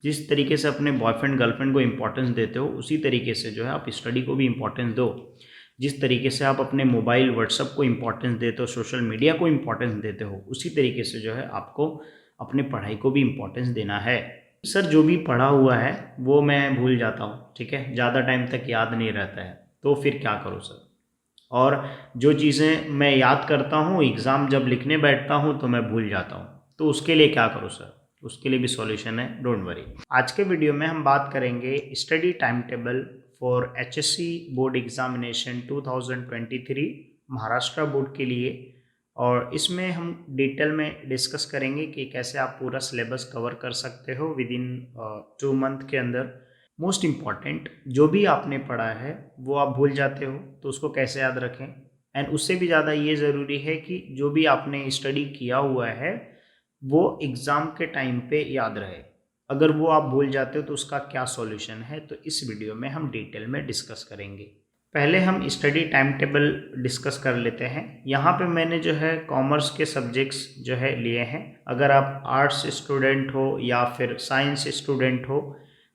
जिस तरीके से अपने बॉयफ्रेंड गर्लफ्रेंड को इम्पोर्टेंस देते हो उसी तरीके से जो है आप स्टडी को भी इम्पोर्टेंस दो। जिस तरीके से आप अपने मोबाइल व्हाट्सअप को इम्पोर्टेंस देते हो, सोशल मीडिया को इम्पोर्टेंस देते हो, उसी तरीके से जो है आपको अपने पढ़ाई को भी इम्पोर्टेंस देना है। सर जो भी पढ़ा हुआ है वो मैं भूल जाता हूँ, ठीक है, ज़्यादा टाइम तक याद नहीं रहता है, तो फिर क्या करूँ सर? और जो चीज़ें मैं याद करता हूँ एग्ज़ाम जब लिखने बैठता हूँ तो मैं भूल जाता हूँ, तो उसके लिए क्या करूँ सर? उसके लिए भी सॉल्यूशन है, डोंट वरी। आज के वीडियो में हम बात करेंगे study time table for HSC board examination 2023 Maharashtra board के लिए। और इसमें हम डिटेल में डिस्कस करेंगे कि कैसे आप पूरा सिलेबस कवर कर सकते हो विद इन 2 मंथ के अंदर। मोस्ट इम्पॉर्टेंट, जो भी आपने पढ़ा है वो आप भूल जाते हो तो उसको कैसे याद रखें। एंड उससे भी ज़्यादा ये ज़रूरी है कि जो भी आपने स्टडी किया हुआ है वो एग्ज़ाम के टाइम पे याद रहे। अगर वो आप भूल जाते हो तो उसका क्या सॉल्यूशन है, तो इस वीडियो में हम डिटेल में डिस्कस करेंगे। पहले हम स्टडी टाइम टेबल डिस्कस कर लेते हैं। यहाँ पे मैंने जो है कॉमर्स के सब्जेक्ट्स जो है लिए हैं। अगर आप आर्ट्स स्टूडेंट हो या फिर साइंस स्टूडेंट हो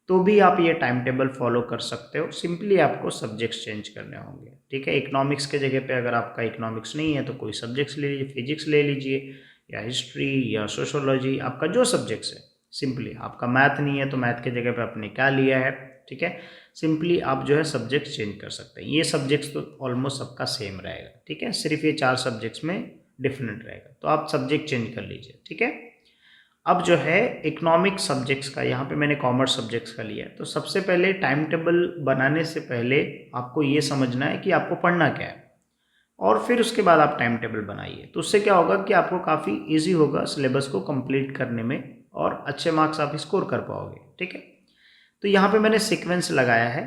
तो भी आप ये टाइम टेबल फॉलो कर सकते हो। सिंपली आपको सब्जेक्ट्स चेंज करने होंगे, ठीक है। इकोनॉमिक्स के जगह पे अगर आपका इकोनॉमिक्स नहीं है तो कोई सब्जेक्ट्स ले लीजिए, फिजिक्स ले लीजिए या हिस्ट्री या सोशोलॉजी, आपका जो सब्जेक्ट्स है। सिंपली आपका मैथ नहीं है तो मैथ के जगह पे आपने क्या लिया है, ठीक है। सिंपली आप जो है सब्जेक्ट चेंज कर सकते हैं। ये सब्जेक्ट्स तो ऑलमोस्ट सबका सेम रहेगा, ठीक है, सिर्फ ये 4 सब्जेक्ट्स में डिफरेंट रहेगा, तो आप सब्जेक्ट चेंज कर लीजिए, ठीक है। अब जो है इकोनॉमिक सब्जेक्ट्स का, यहाँ पे मैंने कॉमर्स सब्जेक्ट्स का लिया है, तो सबसे पहले टाइम टेबल बनाने से पहले आपको ये समझना है कि आपको पढ़ना क्या है, और फिर उसके बाद आप टाइम टेबल बनाइए। तो उससे क्या होगा कि आपको काफ़ी इजी होगा सिलेबस को कंप्लीट करने में और अच्छे मार्क्स आप स्कोर कर पाओगे, ठीक है। तो यहाँ पे मैंने सीक्वेंस लगाया है।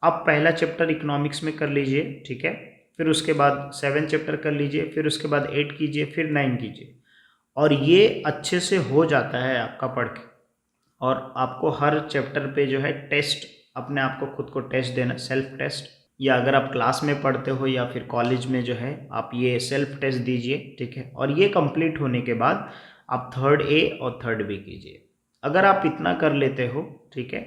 आप पहला चैप्टर इकोनॉमिक्स में कर लीजिए, ठीक है, फिर उसके बाद 7 चैप्टर कर लीजिए, फिर उसके बाद 8 कीजिए, फिर 9 कीजिए। और ये अच्छे से हो जाता है आपका पढ़ के। और आपको हर चैप्टर पे जो है टेस्ट, अपने आप को खुद को टेस्ट देना, सेल्फ टेस्ट, या अगर आप क्लास में पढ़ते हो या फिर कॉलेज में जो है आप ये सेल्फ टेस्ट दीजिए, ठीक है। और ये कंप्लीट होने के बाद आप थर्ड ए और थर्ड बी कीजिए। अगर आप इतना कर लेते हो, ठीक है,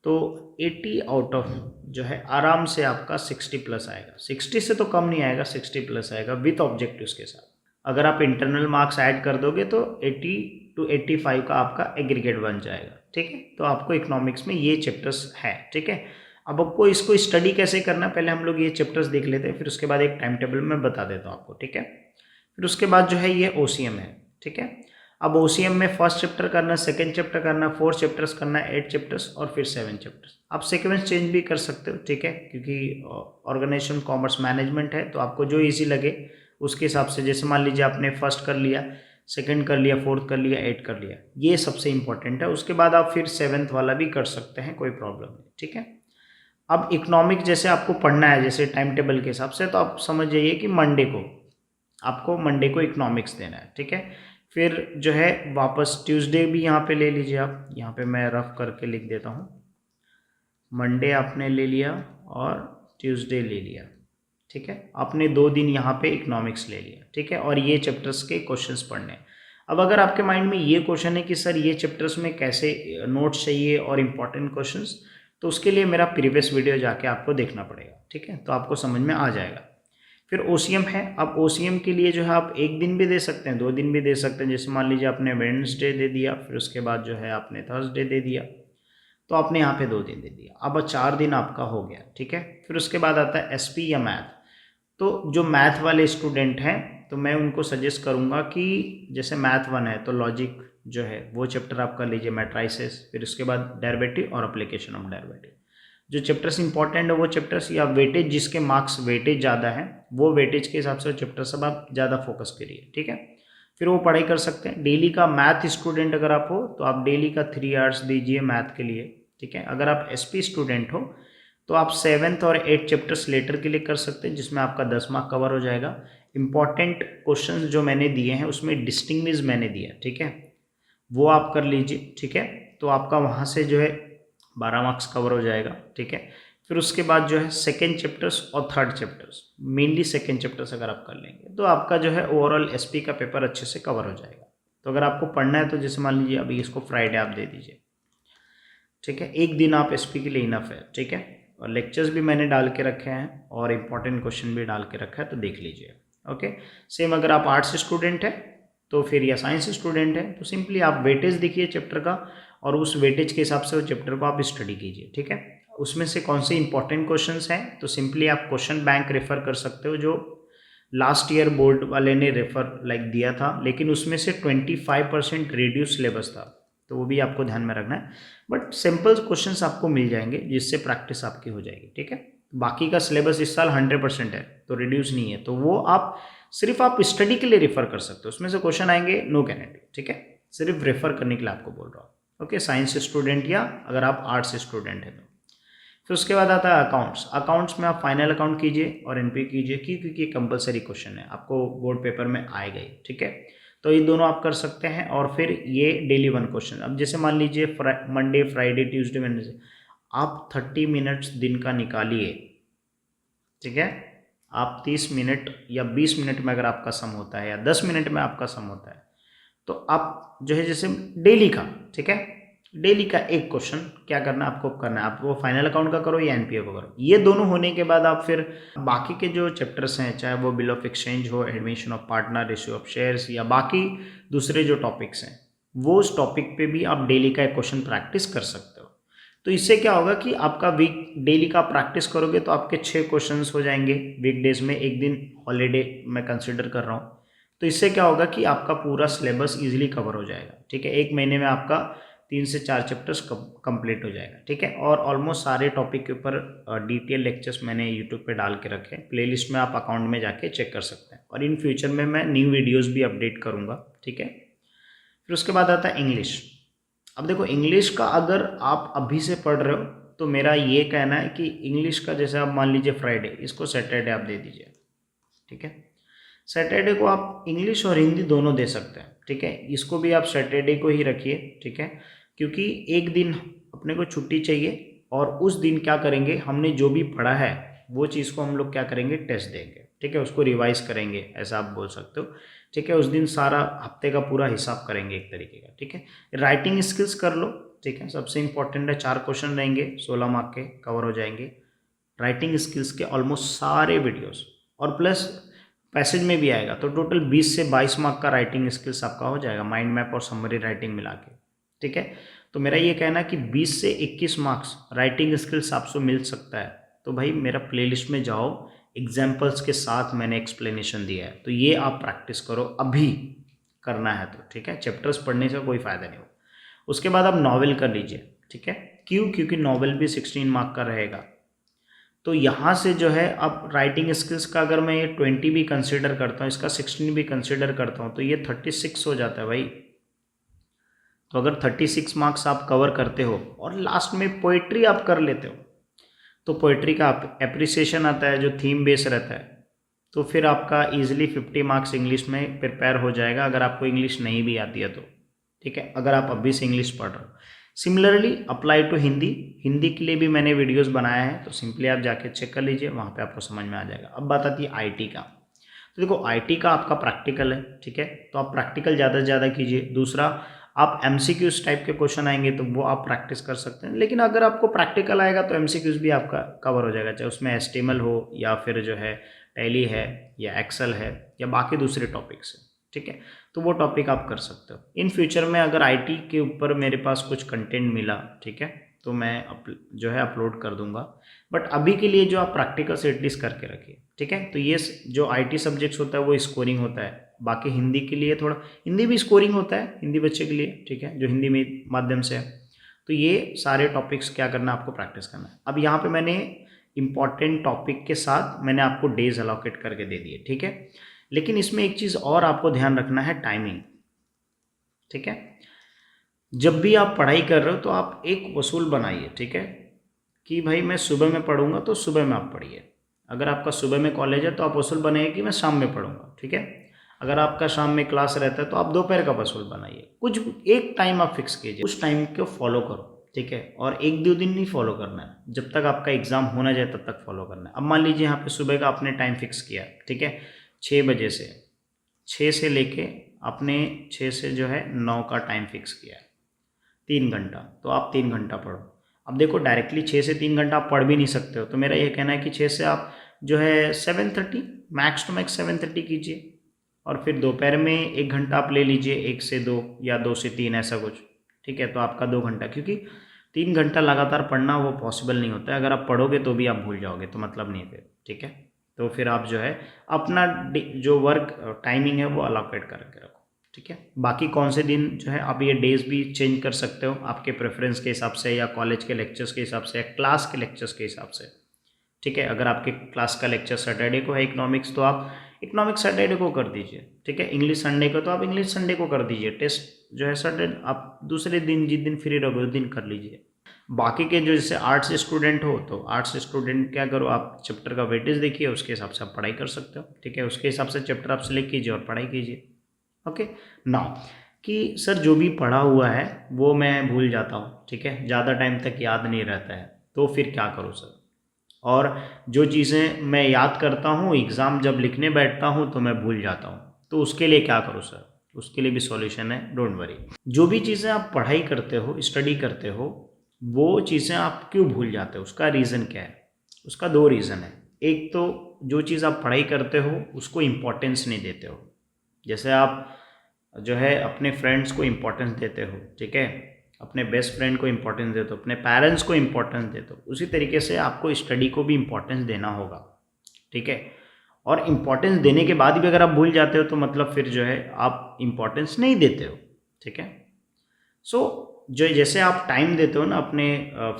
तो 80 आउट ऑफ जो है आराम से आपका 60 प्लस आएगा। 60 से तो कम नहीं आएगा, 60 प्लस आएगा विथ ऑब्जेक्टिव्स के साथ। अगर आप इंटरनल मार्क्स ऐड कर दोगे तो 80 to 85 का आपका एग्रीगेट बन जाएगा, ठीक है। तो आपको इकोनॉमिक्स में ये चैप्टर्स है, ठीक है। अब आपको इसको स्टडी कैसे करना, पहले हम लोग ये चैप्टर्स देख लेते हैं, फिर उसके बाद एक टाइम टेबल में बता देता हूँ आपको, ठीक है। फिर उसके बाद जो है ये ओसीएम है, ठीक है। अब ओसीएम में फर्स्ट चैप्टर करना, सेकंड चैप्टर करना, 4 चैप्टर्स करना, 8 चैप्टर्स और फिर 7 चैप्टर्स। आप सीक्वेंस चेंज भी कर सकते हो, ठीक है, क्योंकि ऑर्गेनाइजेशन कॉमर्स मैनेजमेंट है तो आपको जो ईजी लगे उसके हिसाब से। जैसे मान लीजिए आपने फर्स्ट कर लिया, सेकंड कर लिया, फोर्थ कर लिया, 8 कर लिया, ये सबसे इंपॉर्टेंट है। उसके बाद आप फिर 7th वाला भी कर सकते हैं, कोई प्रॉब्लम नहीं, ठीक है। अब इकोनॉमिक जैसे आपको पढ़ना है जैसे टाइम टेबल के हिसाब से, तो आप समझ जाइए कि मंडे को इकोनॉमिक्स देना है, ठीक है। फिर जो है वापस ट्यूसडे भी यहाँ पे ले लीजिए आप, यहाँ पे मैं रफ करके लिख देता हूँ। मंडे आपने ले लिया और ट्यूसडे ले लिया, ठीक है। आपने 2 दिन यहाँ पे इकोनॉमिक्स ले लिया, ठीक है, और ये चैप्टर्स के क्वेश्चंस पढ़ने हैं। अब अगर आपके माइंड में ये क्वेश्चन है कि सर ये चैप्टर्स में कैसे नोट्स चाहिए और इम्पॉर्टेंट क्वेश्चंस, तो उसके लिए मेरा प्रीवियस वीडियो जाके आपको देखना पड़ेगा, ठीक है, तो आपको समझ में आ जाएगा। फिर ओसीएम है। अब ओसीएम के लिए जो है आप 1 दिन भी दे सकते हैं, 2 दिन भी दे सकते हैं। जैसे मान लीजिए आपने वेडनेसडे दे दिया, फिर उसके बाद जो है आपने थर्सडे दे दिया, तो आपने यहाँ पे 2 दिन दे दिया। अब 4 दिन आपका हो गया, ठीक है। फिर उसके बाद आता है एसपी या मैथ। तो जो मैथ वाले स्टूडेंट हैं तो मैं उनको सजेस्ट करूँगा कि जैसे मैथ 1 है तो लॉजिक जो है वो चैप्टर आप कर लीजिए, मैट्राइसेस, फिर उसके बाद डेरिवेटिव और एप्लीकेशन ऑफ डेरिवेटिव। जो चैप्टर्स इंपॉर्टेंट है वो चैप्टर्स, या वेटेज जिसके मार्क्स वेटेज ज़्यादा है वो वेटेज के हिसाब से चैप्टर सब आप ज़्यादा फोकस करिए, ठीक है। फिर वो पढ़ाई कर सकते हैं। डेली का मैथ स्टूडेंट अगर आप हो तो आप डेली का 3 आवर्स दीजिए मैथ के लिए, ठीक है। अगर आप एसपी स्टूडेंट हो तो आप 7th और 8th चैप्टर्स लेटर के लिए कर सकते हैं, जिसमें आपका 10 मार्क कवर हो जाएगा। इंपॉर्टेंट क्वेश्चंस जो मैंने दिए हैं उसमें डिस्टिंग्विश मैंने दिया, ठीक है, वो आप कर लीजिए, ठीक है। तो आपका वहाँ से जो है 12 मार्क्स कवर हो जाएगा, ठीक है। फिर उसके बाद जो है सेकेंड चैप्टर्स और third chapters, mainly second chapters अगर आप कर लेंगे तो आपका जो है ओवरऑल एसपी का पेपर अच्छे से कवर हो जाएगा। तो अगर आपको पढ़ना है तो जैसे मान लीजिए अभी इसको फ्राइडे आप दे दीजिए, ठीक है, एक दिन आप एसपी के लिए इनफ है, ठीक है। और लेक्चर्स भी मैंने डाल के रखे हैं और इम्पॉर्टेंट क्वेश्चन भी डाल के रखा है, तो देख लीजिए। ओके, सेम अगर आप आर्ट्स स्टूडेंट है तो फिर, या साइंस स्टूडेंट है तो सिंपली आप वेटेज देखिए चैप्टर का, और उस वेटेज के हिसाब से वो चैप्टर को आप स्टडी कीजिए, ठीक है। उसमें से कौन से इंपॉर्टेंट क्वेश्चंस हैं, तो सिंपली आप क्वेश्चन बैंक रेफर कर सकते हो, जो लास्ट ईयर बोर्ड वाले ने रेफर दिया था, लेकिन उसमें से 25% रिड्यूस सिलेबस था, तो वो भी आपको ध्यान में रखना है। बट सिंपल क्वेश्चंस आपको मिल जाएंगे जिससे प्रैक्टिस आपकी हो जाएगी, ठीक है। बाकी का सिलेबस इस साल 100% है, तो रिड्यूस नहीं है, तो वो आप सिर्फ आप स्टडी के लिए रेफर कर सकते हो, उसमें से क्वेश्चन आएंगे, नो गारंटी, ठीक है। सिर्फ रेफर करने के लिए आपको बोल रहा हूँ। ओके, साइंस स्टूडेंट या अगर आप आर्ट्स स्टूडेंट है तो। फिर उसके बाद आता है अकाउंट्स। अकाउंट्स में आप फाइनल अकाउंट कीजिए और एनपी कीजिए, क्योंकि कंपलसरी क्वेश्चन है, आपको बोर्ड पेपर में आएगा ही, ठीक है। तो ये दोनों आप कर सकते हैं। और फिर ये डेली 1 क्वेश्चन, अब जैसे मान लीजिए मंडे, फ्राइडे, ट्यूसडे, वेडनेसडे, आप 30 मिनट्स दिन का निकालिए, ठीक है। आप 30 मिनट या 20 मिनट में अगर आपका सम होता है, या 10 मिनट में आपका सम होता है, तो आप जो है जैसे डेली का, ठीक है, डेली का एक क्वेश्चन क्या करना है आपको करना है, आप वो फाइनल अकाउंट का करो या एनपीए को करो। ये दोनों होने के बाद आप फिर बाकी के जो चैप्टर्स हैं, चाहे वो बिल ऑफ एक्सचेंज हो, admission of partner, ratio of shares, या बाकी दूसरे जो टॉपिक्स हैं, वो उस टॉपिक पे भी आप डेली का एक क्वेश्चन प्रैक्टिस कर सकते हो। तो इससे क्या होगा कि आपका वीक डेली का प्रैक्टिस करोगे तो आपके 6 क्वेश्चंस हो जाएंगे वीक डेज में, एक दिन हॉलीडे मैं कंसिडर कर रहा हूँ। तो इससे क्या होगा कि आपका पूरा सिलेबस इजीली कवर हो जाएगा, ठीक है। एक महीने में आपका 3 से 4 चैप्टर्स कंप्लीट हो जाएगा, ठीक है। और ऑलमोस्ट सारे टॉपिक के ऊपर डिटेल लेक्चर्स मैंने यूट्यूब पे डाल के रखे हैं, प्लेलिस्ट में आप अकाउंट में जाके चेक कर सकते हैं। और इन फ्यूचर में मैं न्यू वीडियोज़ भी अपडेट करूँगा, ठीक है। फिर उसके बाद आता है इंग्लिश। अब देखो, इंग्लिश का अगर आप अभी से पढ़ रहे हो तो मेरा ये कहना है कि इंग्लिश का जैसे आप मान लीजिए फ्राइडे, इसको सैटरडे आप दे दीजिए, ठीक है। सैटरडे को आप इंग्लिश और हिंदी दोनों दे सकते हैं, ठीक है। इसको भी आप सैटरडे को ही रखिए, ठीक है, क्योंकि एक दिन अपने को छुट्टी चाहिए, और उस दिन क्या करेंगे, हमने जो भी पढ़ा है वो चीज़ को हम लोग क्या करेंगे, टेस्ट देंगे, ठीक है, उसको रिवाइज करेंगे, ऐसा आप बोल सकते हो, ठीक है। उस दिन सारा हफ्ते का पूरा हिसाब करेंगे एक तरीके का, ठीक है। राइटिंग स्किल्स कर लो, ठीक है, सबसे इंपॉर्टेंट है। 4 क्वेश्चन रहेंगे, 16 मार्क के कवर हो जाएंगे। राइटिंग स्किल्स के ऑलमोस्ट सारे वीडियोस, और प्लस पैसेज में भी आएगा, तो टोटल 20 से 22 मार्क का राइटिंग स्किल्स आपका हो जाएगा, माइंड मैप और समरी राइटिंग मिला के, ठीक है। तो मेरा ये कहना है कि 20 से 21 मार्क्स राइटिंग स्किल्स आपसे मिल सकता है। तो भाई मेरा प्लेलिस्ट में जाओ, एग्जाम्पल्स के साथ मैंने एक्सप्लेनेशन दिया है, तो ये आप प्रैक्टिस करो, अभी करना है तो, ठीक है। चैप्टर्स पढ़ने से कोई फ़ायदा नहीं हो। उसके बाद आप नॉवेल कर लीजिए, ठीक है। क्यों? क्योंकि नॉवेल भी 16 मार्क का रहेगा। तो यहाँ से जो है, अब राइटिंग स्किल्स का अगर मैं ये 20 भी कंसिडर करता हूँ, इसका 16 भी कंसिडर करता हूँ, तो ये 36 हो जाता है भाई। तो अगर 36 मार्क्स आप कवर करते हो और लास्ट में पोइट्री आप कर लेते हो, तो पोइट्री का एप्रिसिएशन आता है जो थीम बेस रहता है, तो फिर आपका इजीली 50 मार्क्स इंग्लिश में प्रिपेयर हो जाएगा, अगर आपको इंग्लिश नहीं भी आती है तो, ठीक है, अगर आप अभी से इंग्लिश पढ़ रहे हो। Similarly apply to Hindi. Hindi के लिए भी मैंने वीडियोस बनाए हैं, तो सिंपली आप जाके चेक कर लीजिए, वहाँ पे आपको समझ में आ जाएगा। अब बात आती है आईटी का। तो देखो, आईटी का आपका प्रैक्टिकल है, ठीक है, तो आप प्रैक्टिकल ज़्यादा से ज़्यादा कीजिए। दूसरा, आप एमसीक्यूज टाइप के क्वेश्चन आएंगे तो वो आप प्रैक्टिस कर सकते हैं, लेकिन अगर आपको प्रैक्टिकल आएगा तो एमसीक्यूज भी आपका कवर हो जाएगा, चाहे उसमें एचटीएमएल हो, या फिर जो है टैली है, या एक्सेल है, या बाकी दूसरे टॉपिक्स हैं, ठीक है। तो वो टॉपिक आप कर सकते हो। इन फ्यूचर में अगर आईटी के ऊपर मेरे पास कुछ कंटेंट मिला, ठीक है, तो मैं जो है अपलोड कर दूंगा। बट अभी के लिए जो आप प्रैक्टिकल से एटलीस्ट करके रखिए, ठीक है। तो ये जो आईटी सब्जेक्ट्स होता है वो स्कोरिंग होता है, बाकी हिंदी के लिए थोड़ा, हिंदी भी स्कोरिंग होता है हिंदी बच्चे के लिए, ठीक है, जो हिंदी में माध्यम से है। तो ये सारे टॉपिक्स क्या करना है, आपको प्रैक्टिस करना है। अब यहाँ पे मैंने इंपॉर्टेंट टॉपिक के साथ मैंने आपको डेज अलॉकेट करके दे दिए, ठीक है। लेकिन इसमें एक चीज़ और आपको ध्यान रखना है, टाइमिंग, ठीक है। जब भी आप पढ़ाई कर रहे हो तो आप एक वसूल बनाइए, ठीक है, कि भाई मैं सुबह में पढ़ूंगा तो सुबह में आप पढ़िए। अगर आपका सुबह में कॉलेज है तो आप वसूल बनाइए कि मैं शाम में पढ़ूंगा, ठीक है। अगर आपका शाम में क्लास रहता है तो आप दोपहर का वसूल बनाइए। कुछ एक टाइम आप फिक्स कीजिए, उस टाइम को फॉलो करो, ठीक है। और 1-2 दिन नहीं फॉलो करना है, जब तक आपका एग्जाम होना जाए तब तक फॉलो करना है। अब मान लीजिए यहाँ पे सुबह का आपने टाइम फिक्स किया, ठीक है, 6 बजे से, 6 से लेके आपने 6 से जो है 9 का टाइम फिक्स किया है, 3 घंटा, तो आप 3 घंटा पढ़ो। अब देखो डायरेक्टली 6 से 3 घंटा आप पढ़ भी नहीं सकते हो, तो मेरा ये कहना है कि 6 से आप जो है 7:30 मैक्स टू मैक्स 7:30 कीजिए, और फिर दोपहर में 1 घंटा आप ले लीजिए, 1 से 2 या 2 से 3 ऐसा कुछ, ठीक है। तो आपका 2 घंटा, क्योंकि 3 घंटा लगातार पढ़ना वो पॉसिबल नहीं होता है। अगर आप पढ़ोगे तो भी आप भूल जाओगे, तो मतलब नहीं है फिर, ठीक है। तो फिर आप जो है अपना जो वर्क टाइमिंग है वो अलोकेट करके रखो, ठीक है। बाकी कौन से दिन जो है आप ये डेज भी चेंज कर सकते हो आपके प्रेफरेंस के हिसाब से, या कॉलेज के लेक्चर्स के हिसाब से, या क्लास के लेक्चर्स के हिसाब से, ठीक है। अगर आपके क्लास का लेक्चर सैटरडे को है इकोनॉमिक्स, तो आप इकोनॉमिक्स सैटरडे को कर दीजिए, ठीक है। इंग्लिश संडे को तो आप इंग्लिश संडे को कर दीजिए। टेस्ट जो है सैटरडे आप दूसरे दिन, जिस दिन फ्री रहोगे उस दिन कर लीजिए। बाकी के जो जैसे आर्ट्स स्टूडेंट हो, तो आर्ट्स स्टूडेंट क्या करो, आप चैप्टर का वेटेज देखिए, उसके हिसाब से आप पढ़ाई कर सकते हो, ठीक है। उसके हिसाब से चैप्टर आप सेलेक्ट कीजिए और पढ़ाई कीजिए। ओके नाउ, कि सर जो भी पढ़ा हुआ है वो मैं भूल जाता हूँ, ठीक है, ज़्यादा टाइम तक याद नहीं रहता है, तो फिर क्या करूँ सर? और जो चीज़ें मैं याद करता हूँ, एग्ज़ाम जब लिखने बैठता हूँ तो मैं भूल जाता हूँ, तो उसके लिए क्या करूँ सर? उसके लिए भी सॉल्यूशन है, डोंट वरी। जो भी चीज़ें आप पढ़ाई करते हो, स्टडी करते हो, वो चीज़ें आप क्यों भूल जाते हो, उसका रीज़न क्या है? उसका 2 रीज़न है। एक तो जो चीज़ आप पढ़ाई करते हो उसको इम्पोर्टेंस नहीं देते हो। जैसे आप जो है अपने फ्रेंड्स को इम्पोर्टेंस देते हो, ठीक है, अपने बेस्ट फ्रेंड को इम्पोर्टेंस देते हो, अपने पेरेंट्स को इम्पोर्टेंस देते हो, उसी तरीके से आपको स्टडी को भी इम्पोर्टेंस देना होगा, ठीक है। और इम्पोर्टेंस देने के बाद भी अगर आप भूल जाते हो तो मतलब फिर जो है आप इम्पोर्टेंस नहीं देते हो, ठीक है। सो जो जैसे आप टाइम देते हो ना अपने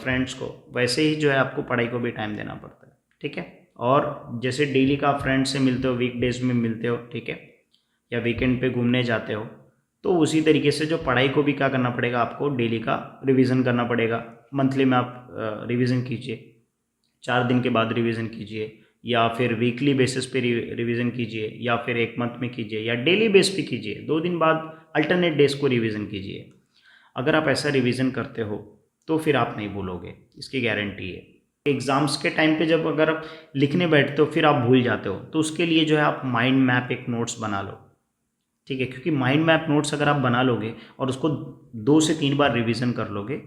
फ्रेंड्स को, वैसे ही जो है आपको पढ़ाई को भी टाइम देना पड़ता है, ठीक है। और जैसे डेली का फ्रेंड्स से मिलते हो, वीकडेज में मिलते हो, ठीक है, या वीकेंड पे घूमने जाते हो, तो उसी तरीके से जो पढ़ाई को भी क्या करना पड़ेगा, आपको डेली का रिवीजन करना पड़ेगा। मंथली में आप रिवीजन कीजिए, 4 दिन के बाद रिवीजन कीजिए, या फिर वीकली बेसिस पे रिवीजन कीजिए, या फिर 1 मंथ में कीजिए, या डेली बेस पे कीजिए, 2 दिन बाद अल्टरनेट डेज को रिवीजन कीजिए। अगर आप ऐसा रिवीजन करते हो तो फिर आप नहीं भूलोगे, इसकी गारंटी है। एग्ज़ाम्स के टाइम पे जब अगर आप लिखने बैठते हो फिर आप भूल जाते हो, तो उसके लिए जो है आप माइंड मैप एक नोट्स बना लो, ठीक है। क्योंकि माइंड मैप नोट्स अगर आप बना लोगे और उसको 2 से 3 बार रिवीजन कर लोगे,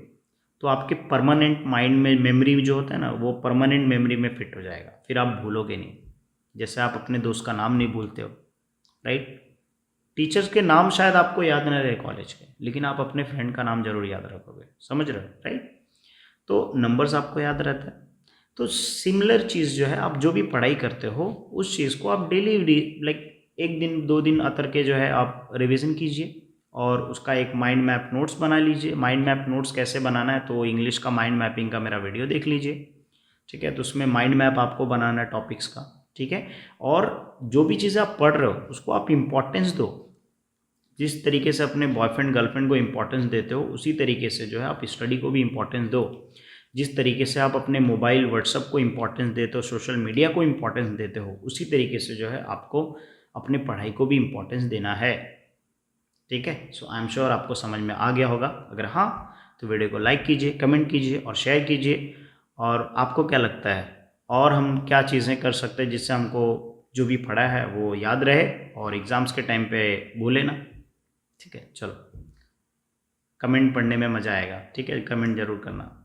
तो आपके परमानेंट माइंड में मेमोरी जो होता है ना, वो परमानेंट मेमोरी में फिट हो जाएगा, फिर आप भूलोगे नहीं। जैसे आप अपने दोस्त का नाम नहीं भूलते हो, राइट। टीचर्स के नाम शायद आपको याद न रहे कॉलेज के, लेकिन आप अपने फ्रेंड का नाम जरूर याद रखोगे, समझ रहे हो, राइट। तो नंबर्स आपको याद रहता है। तो सिमिलर चीज़ जो है, आप जो भी पढ़ाई करते हो उस चीज़ को आप डेली लाइक 1 दिन 2 दिन अतर के जो है आप रिवीजन कीजिए, और उसका एक माइंड मैप नोट्स बना लीजिए। माइंड मैप नोट्स कैसे बनाना है, तो इंग्लिश का माइंड मैपिंग का मेरा वीडियो देख लीजिए, ठीक है। तो उसमें माइंड मैप आपको बनाना है टॉपिक्स का, ठीक है। और जो भी चीज़ें आप पढ़ रहे हो उसको आप इम्पोर्टेंस दो। जिस तरीके से अपने बॉयफ्रेंड गर्लफ्रेंड को इम्पोर्टेंस देते हो, उसी तरीके से जो है आप स्टडी को भी इम्पोर्टेंस दो। जिस तरीके से आप अपने मोबाइल व्हाट्सअप को इम्पोर्टेंस देते हो, सोशल मीडिया को इम्पोर्टेंस देते हो, उसी तरीके से जो है आपको अपने पढ़ाई को भी इम्पोर्टेंस देना है, ठीक है। सो आई एम श्योर आपको समझ में आ गया होगा। अगर हाँ, तो वीडियो को लाइक कीजिए, कमेंट कीजिए और शेयर कीजिए। और आपको क्या लगता है और हम क्या चीज़ें कर सकते हैं जिससे हमको जो भी पढ़ा है वो याद रहे और एग्ज़ाम्स के टाइम पे भूले ना, ठीक है। चलो, कमेंट पढ़ने में मज़ा आएगा, ठीक है, कमेंट ज़रूर करना।